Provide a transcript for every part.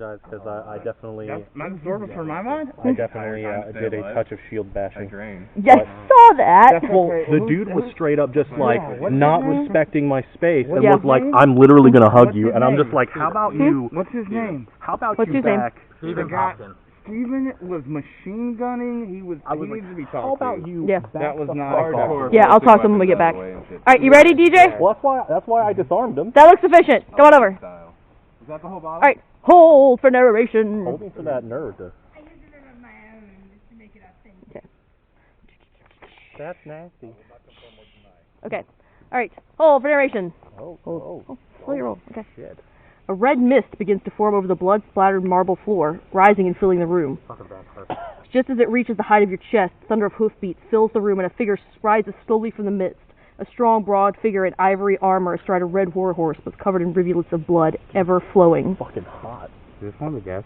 Because I definitely... That's not absorbent for my mind? I definitely did a touch of shield bashing. Yeah, I saw that! Well, the dude was straight up just like, not respecting my space, and Yeah. was like, I'm literally gonna hug you, and I'm just like, how about you... What's his name? How about What's you his name? back... Steven was machine gunning. He needs to be talked to. How about you Yeah. back That was the not fuck hardcore. off? Yeah, I'll talk to him when we get back. Alright, you ready, DJ? Well, that's why I disarmed him. That looks sufficient. Come on over. Is that the whole bottle? Alright, hold for narration. Holding for that nerve. I used it on my own just to make it authentic. Okay. That's nasty. Okay. Alright, hold for narration. Oh, Slow your roll. Okay. shit. A red mist begins to form over the blood-splattered marble floor, rising and filling the room. Fucking bad hurt. Just as it reaches the height of your chest, thunder of hoofbeats fills the room and a figure rises slowly from the midst. A strong, broad figure in ivory armor astride a red war horse was covered in rivulets of blood, ever flowing. Fucking hot. This one, I guess.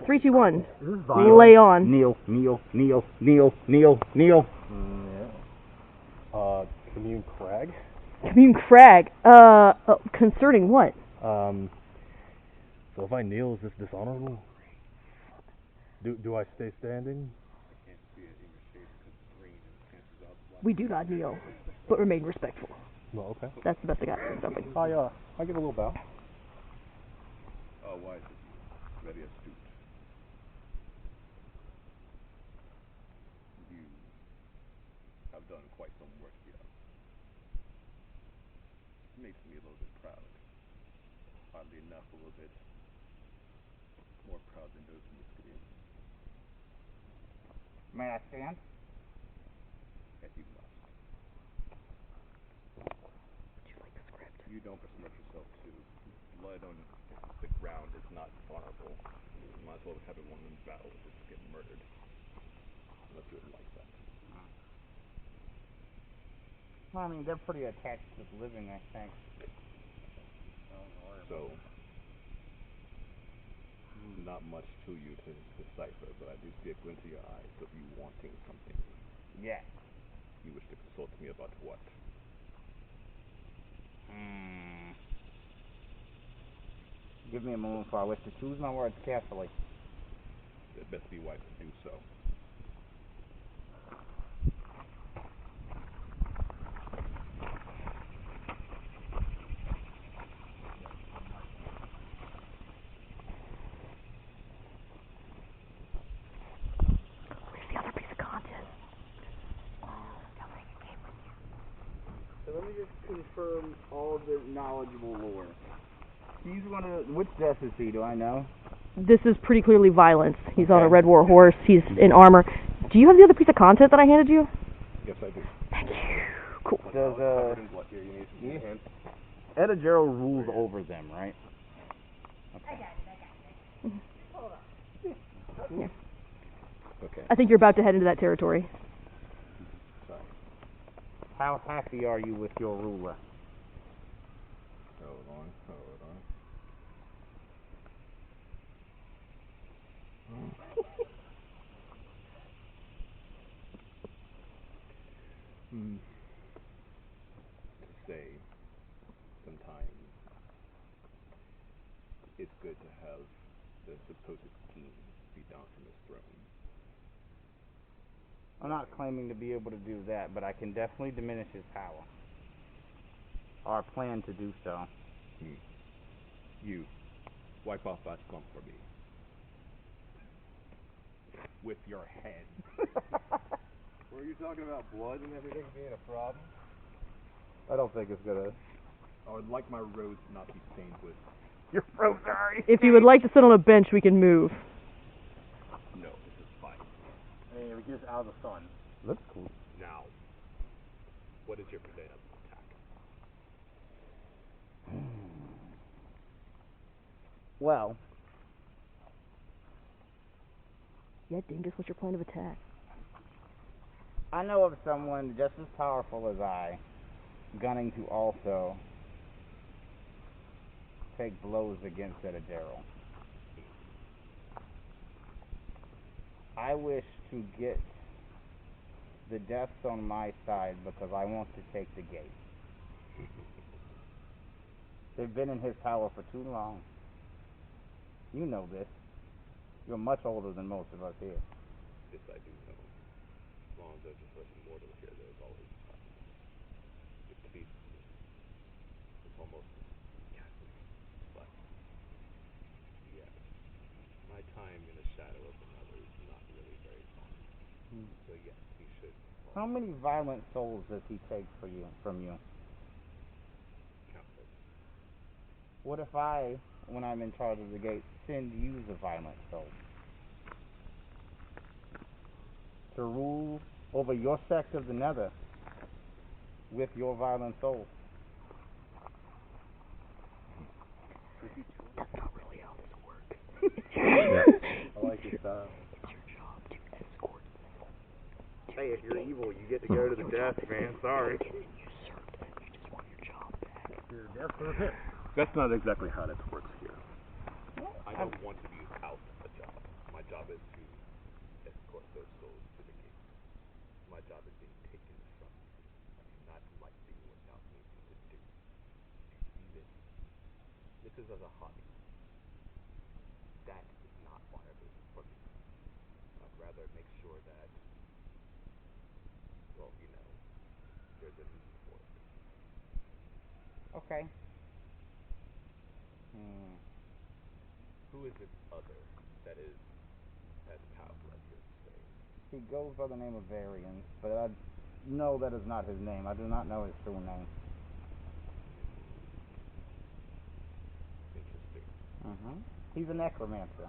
3, 2, 1. Lay on. Kneel. Commune Crag? Commune Crag. Concerning what? So if I kneel, is this dishonorable? Do I stay standing? We do not kneel, but remain respectful. Well, okay. That's the best I got for something. I give a little bow. Wise, very astute. You have done quite some work here. Makes me a little bit proud. Oddly enough, a little bit more proud than those in this community. May I stand? As you must. You don't besmirch yourself too. Blood on the ground is not honorable. You might as well have it one in battle and just get murdered. Unless you would like that. Well, I mean, they're pretty attached to living, I think. So, not much to you to decipher, but I do see a glint in your eyes of you wanting something. Yeah. You wish to consult me about what? Give me a moment for I wish to choose my words carefully. It best be wise to do so. Where's the other piece of content? So let me just confirm all the knowledgeable lore. He's which death is he, do I know? This is pretty clearly violence. He's on a red war horse. He's in armor. Do you have the other piece of content that I handed you? Yes, I do. Thank you. Cool. Covered in blood here. You need some hands. Etta Gerald rules over them, right? I got it. Hold on. Yeah. Okay. I think you're about to head into that territory. Sorry. How happy are you with your ruler? Hold on. To say, sometimes it's good to have the supposed king be down from his throne. I'm not claiming to be able to do that, but I can definitely diminish his power. Or plan to do so. You, wipe off that scum for me. With your head. Were you talking about blood and everything being a problem? I don't think it's gonna... I would like my robes not be stained with... You're frozen already. If you would like to sit on a bench, we can move. No, this is fine. Hey, we get out of the sun. That's cool. Now, what is your plan of attack? Well, Yeah, Dingus, what's your plan of attack? I know of someone just as powerful as I, gunning to also take blows against Etta Gerald. I wish to get the deaths on my side because I want to take the gate. They've been in his power for too long. You know this. You're much older than most of us here. This I do know. As long as there's a person mortal here, there's always time. It pleases me. It's almost Catholic. But, yeah. My time in the shadow of another is not really very long. So yes, he should. How many violent souls does he take from you? Countless. What if I, when I'm in charge of the gate, send you the violent soul? To rule over your sect of the nether with your violent soul. That's not really how this works. I like your style. It's your job to escort Hey, if you're evil, you get to go to the death, man. Sorry. and usurped. You just want your job back. You're death for a hit. That's not exactly how this works here. I don't want to be out of a job. My job is to escort those souls to the gate. My job is being taken from me. I do not like being without anything to do. See this? This is as a hobby. That is not viable for me. I'd rather make sure that, well, you know, there's a need for it. Okay. Who is this other that is as powerful as you say? He goes by the name of Varian, but I know that is not his name. I do not know his true name. Interesting. He's a necromancer.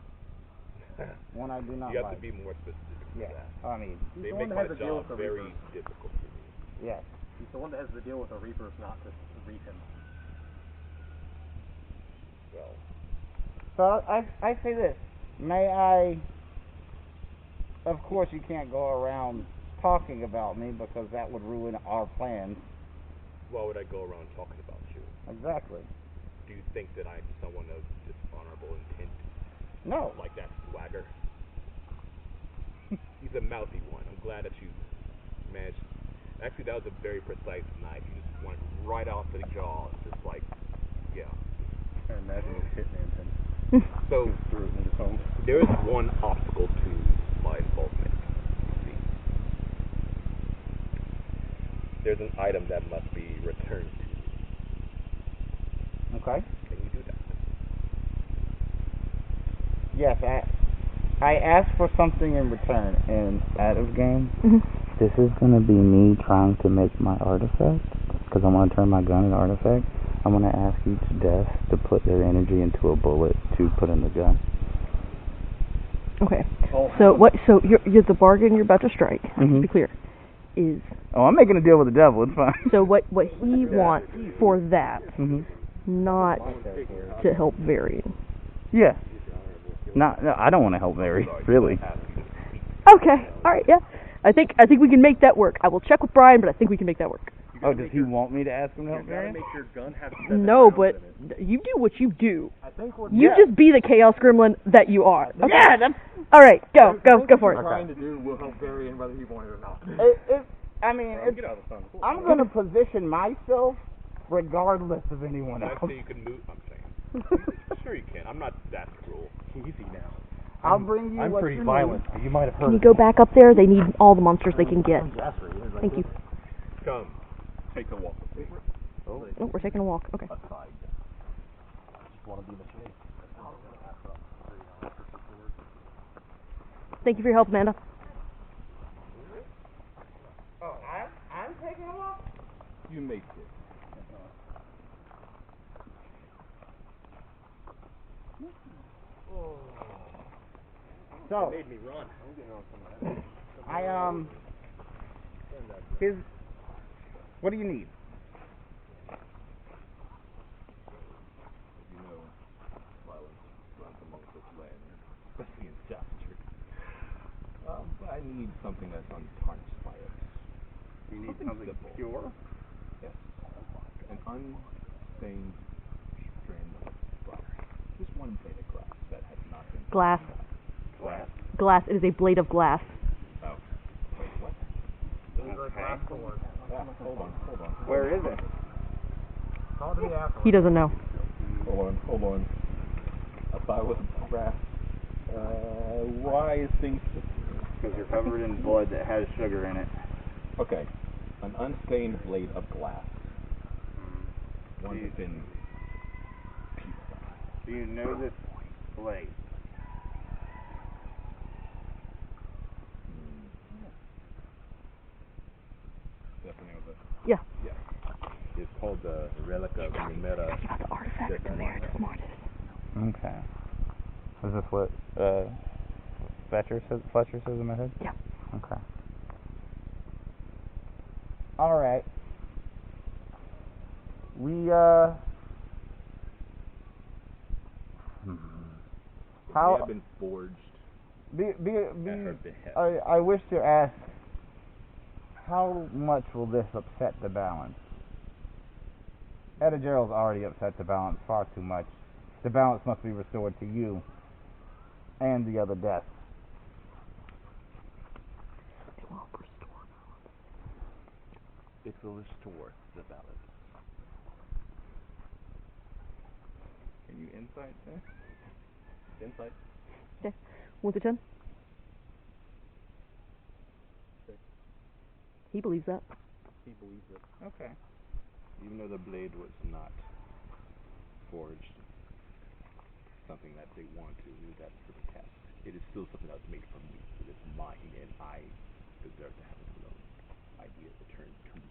One I do not You have like. to be more specific than Yeah. that. I mean, They the make one that my has to deal job with the very Reapers. difficult for me. yes. He's the one that has to deal with the Reapers, not to reap him. Well, So I say this. May I... Of course you can't go around talking about me because that would ruin our plans. why would I go around talking about you? Exactly. Do you think that I'm someone of dishonorable intent? No. Like that swagger? He's a mouthy one. I'm glad that you managed. Actually, that was a very precise knife. You just went right off the jaw. It's just like, yeah. I imagine his hitman pin So, through his home. there is one obstacle to my involvement. See, there's an item that must be returned to me. Okay. Can you do that? Yes, I asked for something in return in out of game. This is gonna be me trying to make my artifact because I want to turn my gun into artifact. I'm gonna ask each death to put their energy into a bullet to put in the gun. Okay. So what? So you're the bargain you're about to strike. To be clear, is Oh, I'm making a deal with the devil. It's fine. so what he wants for that, not to help Varian. Yeah. No, I don't want to help Mary. Really. Okay. All right. Yeah. I think we can make that work. I will check with Brian, but I think we can make that work. Oh, does he want me to ask him to help You gotta Mary? make your gun have 7 No, rounds but in it. you do what you do. I think what You just be the chaos gremlin that you are. Okay. Yeah, that's... All right. Go for what it. we're trying to do will help Varian whether he wanted it or not. It's Get out of the sun. Cool. I'm going to position myself regardless of anyone Did I else. say you can move? I'm saying. Sure you can. I'm not that cruel. Easy now. I'll bring you I'm what pretty you violent. need. You might have heard Can you of go me. back up there? They need all the monsters they can get. Thank you. Come. Take a walk with me. Oh, Oh, we're taking a walk. Okay. aside. I just want to be in the shade. Thank you for your help, Amanda. Oh, I'm taking a walk? You make it. So, Made me run. I'm getting on some of that. what do you need? You know, violence runs amongst this land, especially in Southchurch. But I need something that's untarnished by it. You need something simple. pure? Yes. An unstained strand of glass. Just one blade of glass that has not been... Glass. Glass? Glass. It is a blade of glass. Oh. Wait, what? Glass sword. Hold on. Where is it? Call to me afterwards. He doesn't know. Hold on. A 5 with a brass. Why is things... Because you're covered in blood that has sugar in it. Okay. An unstained blade of glass. One that's in peace. Do you know this blade? Definitely know this. Yeah. Yeah. It's called the Relic of Numera. About the artifact Okay. Is this what Fletcher says in my head? Yeah. Okay. Alright. We How have been forged at her behest. I wish to ask, how much will this upset the balance? Etta Gerald's already upset the balance far too much. The balance must be restored to you and the other deaths. It will restore the balance. Can you insight there? Insight? Okay. 1 through 10? 6. He believes that. He believes it. Okay. Even though the blade was not forged, something that they wanted to do that for the test, it is still something that was made from me. It is mine, and I deserve to have it alone. Idea returned to me.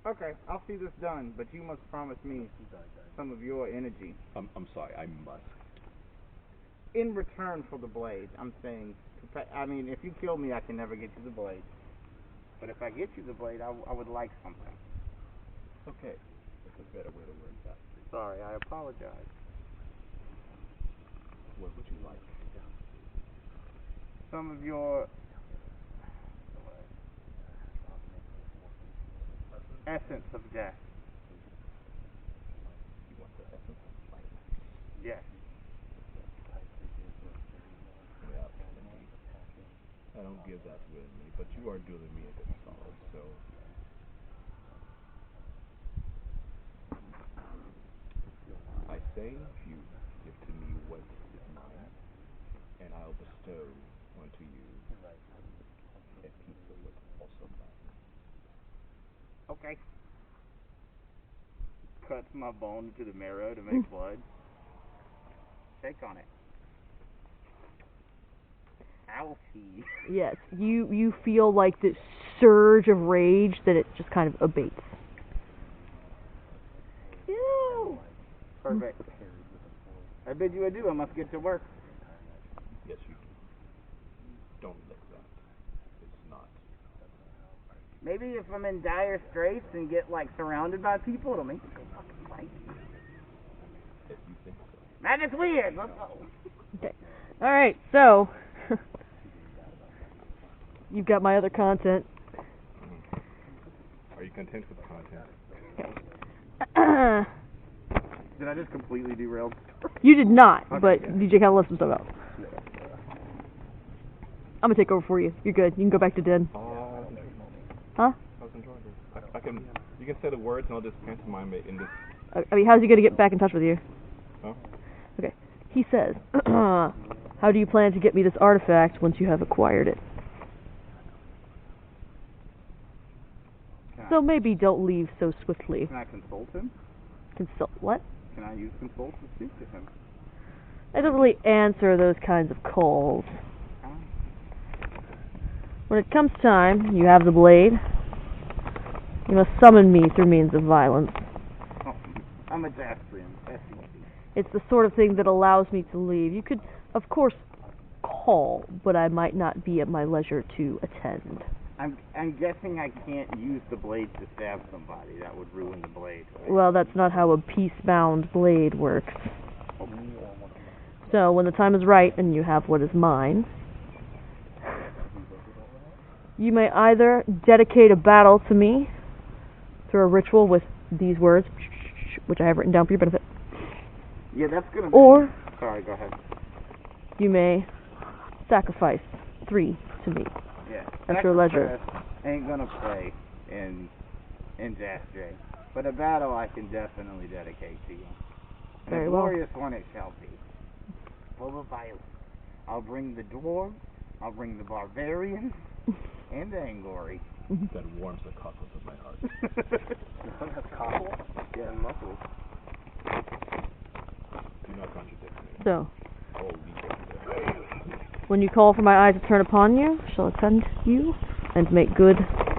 Okay, I'll see this done, but you must promise me some of your energy. I'm sorry, I must. In return for the blade, I'm saying, I mean, if you kill me, I can never get you the blade. But if I get you the blade, I would like something. Okay. That's a better way to word that. Sorry, I apologize. What would you like? Some of your essence of death. You want the essence of life? Yes. Yeah, I don't give that willingly, but you are doing me a good solid, so... I say you give to me what is mine, and I'll bestow unto you a piece of what is also mine. Okay. Cuts my bone into the marrow to make blood. Take on it. Ouchie. Yes. You feel like this surge of rage that it just kind of abates. Ew. Perfect. I bid you adieu. I must get to work. Yes, you do. Don't let that. It's not. Maybe if I'm in dire straits and get like surrounded by people, it'll make me go fucking crazy. If you think so. Magic's weird. Let's go. Okay. Alright, so you've got my other content. Are you content with the content? Did I just completely derail? You did not, Okay, but yeah. DJ kind of left some stuff out. I'm gonna take over for you. You're good. You can go back to Den. I was enjoying it. Huh? I was enjoying it. I can. You can say the words, and I'll just pantomime it in this. I mean, how's he gonna get back in touch with you? Huh? Okay. He says, how do you plan to get me this artifact once you have acquired it? So maybe don't leave so swiftly. Can I consult him? Consult what? Can I use consult to speak to him? I don't really answer those kinds of calls. When it comes time, you have the blade. You must summon me through means of violence. Oh, I'm a Jastrian. That's easy. It's the sort of thing that allows me to leave. You could, of course, call, but I might not be at my leisure to attend. I'm guessing I can't use the blade to stab somebody. That would ruin the blade. Well, that's not how a peace-bound blade works. So, when the time is right and you have what is mine, you may either dedicate a battle to me through a ritual with these words, which I have written down for your benefit, Yeah, that's gonna. or Sorry, go ahead. you may sacrifice 3 to me. Yeah. At your leisure. Ain't gonna play in Jas J. But a battle I can definitely dedicate to you. And Very a well. glorious one it shall be. Full of violence. I'll bring the dwarves, I'll bring the barbarians, and the Angori. That warms the cockles of my heart. That's cockle? Yeah, and muscles. Do not contradict me. So, Holy shit. when you call for my eyes to turn upon you, shall attend you and make good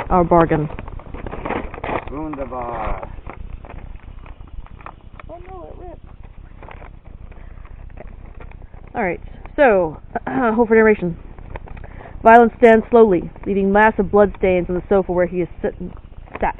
our bargain. Wunderbar. Oh no, it ripped. Alright, so, hold for narration. Violence stands slowly, leaving massive bloodstains on the sofa where he is sat.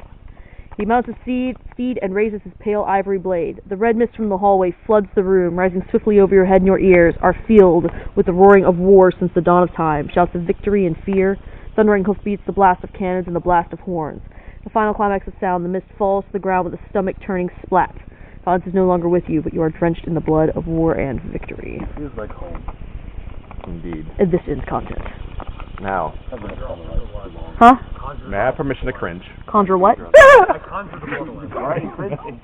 He mounts his steed and raises his pale ivory blade. The red mist from the hallway floods the room, rising swiftly over your head, and your ears are filled with the roaring of war since the dawn of time, shouts of victory and fear, thundering hoofbeats, the blast of cannons, and the blast of horns. The final climax of sound, the mist falls to the ground with a stomach-turning splat. Violence is no longer with you, but you are drenched in the blood of war and victory. Feels like home. Indeed. And this ends content. Now, Huh? may I have permission to cringe? Conjure what? Alright, cringy.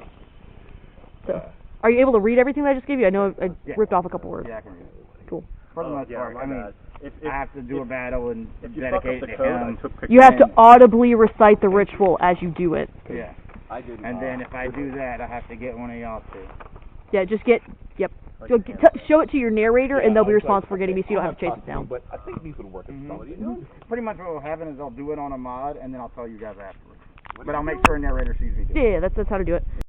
So, are you able to read everything that I just gave you? I know I ripped off a couple words. Yeah, I can read it. Cool. For the most part, I mean, I have to do a battle and If you fuck dedicate up it the to code, I him. took pictures. You have to audibly recite the ritual as you do it. Yeah. I did. And then if I do that, I have to get one of y'all to. Yeah, just get, yep. So show it to your narrator, and they'll be responsible for getting me, so you don't have to chase it down. But I think these would work as somebody. Pretty much what will happen is I'll do it on a mod, and then I'll tell you guys afterwards. But I'll make sure a narrator sees me do it. Yeah, that's how to do it.